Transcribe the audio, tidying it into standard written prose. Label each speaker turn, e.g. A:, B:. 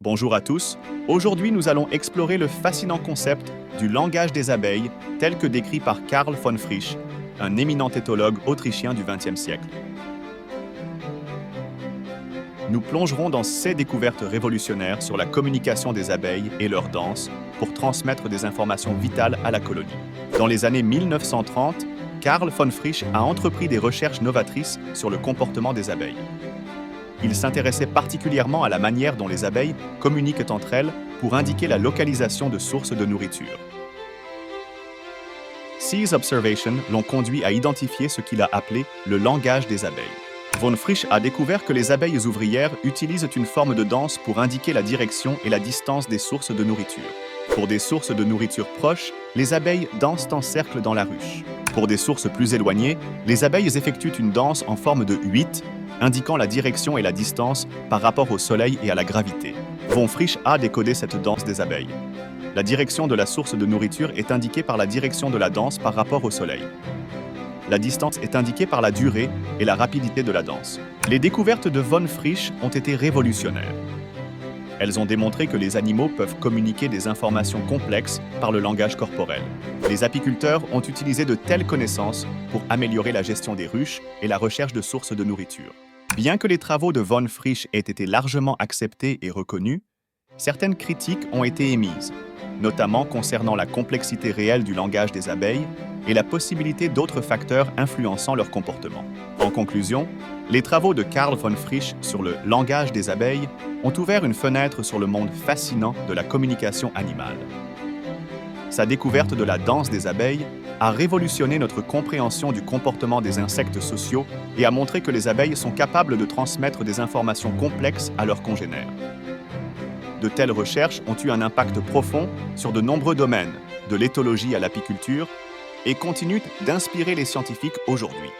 A: Bonjour à tous. Aujourd'hui, nous allons explorer le fascinant concept du langage des abeilles tel que décrit par Karl von Frisch, un éminent éthologue autrichien du XXe siècle. Nous plongerons dans ces découvertes révolutionnaires sur la communication des abeilles et leur danse pour transmettre des informations vitales à la colonie. Dans les années 1930, Karl von Frisch a entrepris des recherches novatrices sur le comportement des abeilles. Il s'intéressait particulièrement à la manière dont les abeilles communiquent entre elles pour indiquer la localisation de sources de nourriture. Ces observations l'ont conduit à identifier ce qu'il a appelé le langage des abeilles. Von Frisch a découvert que les abeilles ouvrières utilisent une forme de danse pour indiquer la direction et la distance des sources de nourriture. Pour des sources de nourriture proches, les abeilles dansent en cercle dans la ruche. Pour des sources plus éloignées, les abeilles effectuent une danse en forme de 8, indiquant la direction et la distance par rapport au soleil et à la gravité. Von Frisch a décodé cette danse des abeilles. La direction de la source de nourriture est indiquée par la direction de la danse par rapport au soleil. La distance est indiquée par la durée et la rapidité de la danse. Les découvertes de Von Frisch ont été révolutionnaires. Elles ont démontré que les animaux peuvent communiquer des informations complexes par le langage corporel. Les apiculteurs ont utilisé de telles connaissances pour améliorer la gestion des ruches et la recherche de sources de nourriture. Bien que les travaux de Von Frisch aient été largement acceptés et reconnus, certaines critiques ont été émises, notamment concernant la complexité réelle du langage des abeilles et la possibilité d'autres facteurs influençant leur comportement. En conclusion, les travaux de Karl von Frisch sur le langage des abeilles ont ouvert une fenêtre sur le monde fascinant de la communication animale. Sa découverte de la danse des abeilles a révolutionné notre compréhension du comportement des insectes sociaux et a montré que les abeilles sont capables de transmettre des informations complexes à leurs congénères. De telles recherches ont eu un impact profond sur de nombreux domaines, de l'éthologie à l'apiculture, et continuent d'inspirer les scientifiques aujourd'hui.